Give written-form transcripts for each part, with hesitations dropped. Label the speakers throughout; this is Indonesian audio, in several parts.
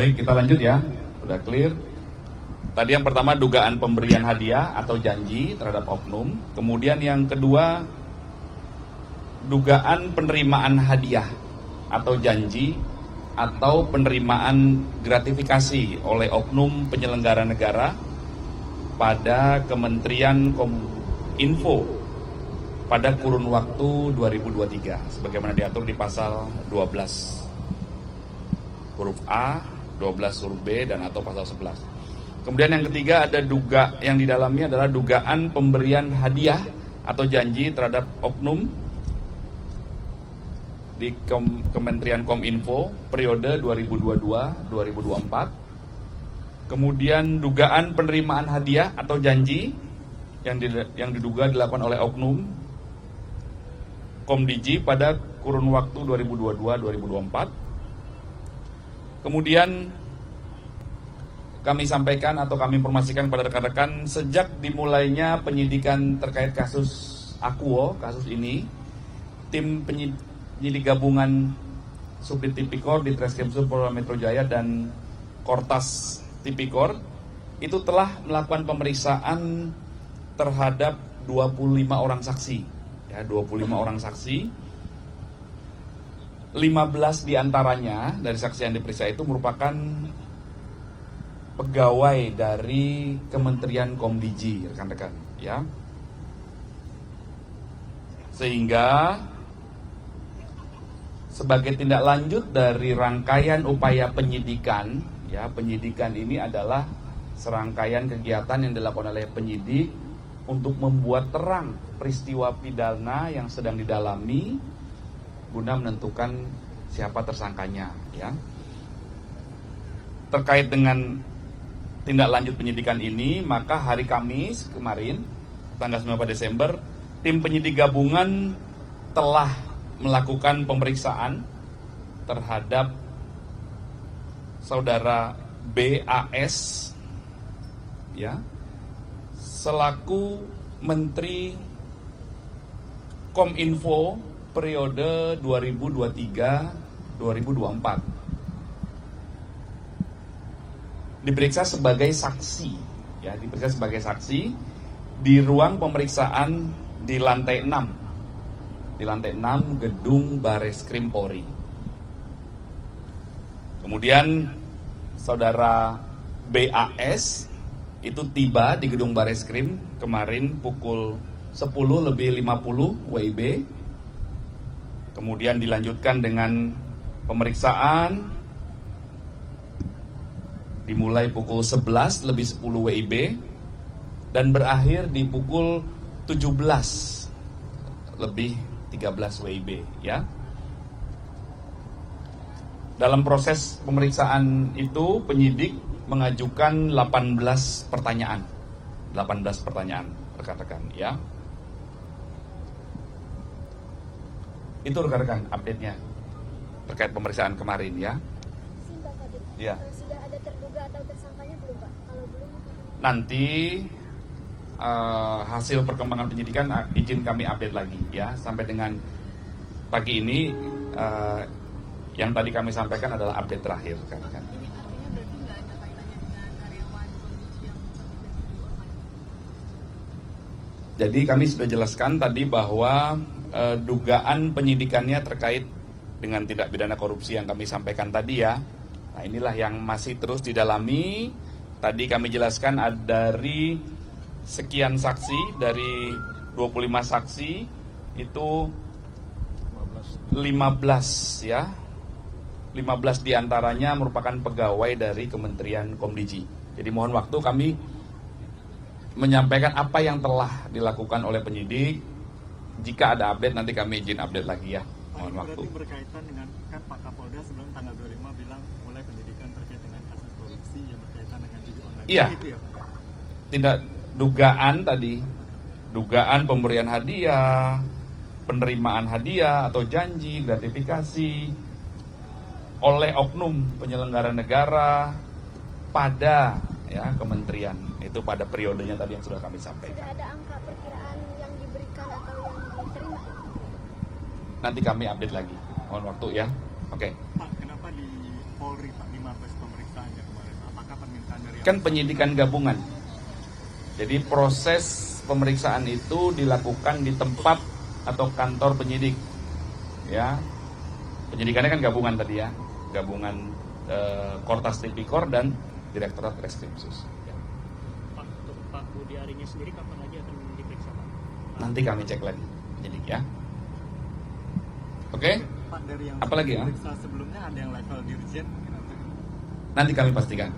Speaker 1: Baik, kita lanjut ya. Sudah clear. Tadi yang pertama dugaan pemberian hadiah atau janji terhadap oknum. Kemudian yang kedua dugaan penerimaan hadiah atau janji atau penerimaan gratifikasi oleh oknum penyelenggara negara pada Kementerian Kominfo pada kurun waktu 2023 sebagaimana diatur di pasal 12 huruf A, 12 huruf B dan atau pasal 11. Kemudian yang ketiga ada yang di dalamnya adalah dugaan pemberian hadiah atau janji terhadap oknum di Kementerian Kominfo periode 2022-2024. Kemudian dugaan penerimaan hadiah atau janji yang diduga dilakukan oleh oknum Komdiji pada kurun waktu 2022-2024. Kemudian kami sampaikan atau kami informasikan kepada rekan-rekan sejak dimulainya penyidikan terkait kasus Akuo, kasus ini, tim penyidik gabungan Subdit Tipikor di Treskrimsus Polda Metro Jaya dan Kortas Tipikor itu telah melakukan pemeriksaan terhadap 25 orang saksi, ya 25 orang saksi. 15 diantaranya dari saksi yang diperiksa itu merupakan pegawai dari Kementerian Komdiji, rekan-rekan, ya. Sehingga sebagai tindak lanjut dari rangkaian upaya penyidikan, ya, penyidikan ini adalah serangkaian kegiatan yang dilakukan oleh penyidik untuk membuat terang peristiwa pidana yang sedang didalami guna menentukan siapa tersangkanya, ya. Terkait dengan tindak lanjut penyidikan ini, maka hari Kamis kemarin, tanggal 9 Desember, tim penyidik gabungan telah melakukan pemeriksaan terhadap saudara BAS, ya, selaku Menteri Kominfo periode 2023-2024. Diperiksa sebagai saksi, ya, diperiksa sebagai saksi di ruang pemeriksaan di lantai 6 gedung Bareskrim Polri. Kemudian saudara BAS itu tiba di gedung Bareskrim kemarin pukul 10:50 WIB. Kemudian dilanjutkan dengan pemeriksaan dimulai pukul 11:10 WIB dan berakhir di pukul 17:13 WIB, ya. Dalam proses pemeriksaan itu penyidik mengajukan 18 pertanyaan, rekan-rekan, ya. Itu rekan-rekan update-nya terkait pemeriksaan kemarin, ya. Ya.
Speaker 2: Sudah ada terduga atau tersangkanya belum, Pak? Kalau belum,
Speaker 1: nanti hasil perkembangan penyidikan izin kami update lagi, ya. Sampai dengan pagi ini yang tadi kami sampaikan adalah update terakhir, kan.
Speaker 3: Ini artinya berarti nggak ada kaitannya dengan karyawan Komdiji yang
Speaker 1: Jadi kami sudah jelaskan tadi bahwa dugaan penyidikannya terkait dengan tindak pidana korupsi yang kami sampaikan tadi, ya. Nah, inilah yang masih terus didalami. Tadi kami jelaskan ada dari sekian saksi, dari 25 saksi itu 15, ya. 15 diantaranya merupakan pegawai dari Kementerian Komdiji. Jadi mohon waktu kami menyampaikan apa yang telah dilakukan oleh penyidik. Jika ada update nanti kami izin update lagi, ya. Mohon waktu.
Speaker 4: Berarti berkaitan dengan kan Pak Kapolda sebelum tanggal 25 bilang mulai penyidikan terkait dengan kasus korupsi yang berkaitan dengan judi online.
Speaker 1: Iya.
Speaker 4: Gitu ya, Pak?
Speaker 1: Tidak, dugaan tadi, dugaan pemberian hadiah, penerimaan hadiah atau janji, gratifikasi oleh oknum penyelenggara negara pada, ya, kementerian itu pada periodenya tadi yang sudah kami sampaikan.
Speaker 2: sudah ada angka perkiraan yang diberikan atau yang diterima?
Speaker 1: Nanti kami update lagi. Mohon waktu, ya. Oke.
Speaker 4: Pak, kenapa di Polri, Pak, di Mabes pemeriksaan
Speaker 1: kan penyidikan gabungan. Jadi proses pemeriksaan itu dilakukan di tempat atau kantor penyidik. Ya, penyidikannya kan gabungan tadi ya, gabungan Kortas Tipikor dan Direktorat Reskrimsus. Ya.
Speaker 5: Pak, untuk Pak Budi Arinya sendiri kapan lagi akan diperiksa Pak?
Speaker 1: Nanti kami cek lagi penyidik ya. Oke?
Speaker 4: Pak, dari yang
Speaker 1: Apa lagi, ya?
Speaker 4: diperiksa sebelumnya ada yang level dirjen mungkin atau gimana?
Speaker 1: Nanti kami pastikan.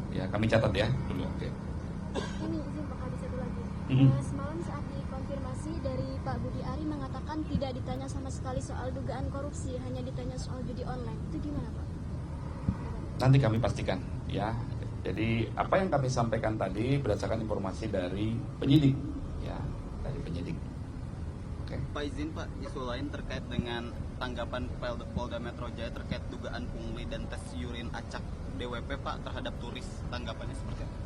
Speaker 1: Ya, kami catat ya dulu. Oke.
Speaker 2: Ini izin Pak Kadi satu lagi.
Speaker 1: Mm-mm.
Speaker 2: Semalam saat dikonfirmasi dari Pak Budi Ari mengatakan tidak ditanya sama sekali soal dugaan korupsi, hanya ditanya soal judi online. Itu gimana Pak?
Speaker 1: Nanti kami pastikan ya. Jadi apa yang kami sampaikan tadi berdasarkan informasi dari penyidik ya, dari penyidik. Oke.
Speaker 6: Pak, izin Pak, isu lain terkait dengan tanggapan Polda Metro Jaya terkait dugaan pungli dan tes urin acak DWP Pak terhadap turis, tanggapannya seperti apa?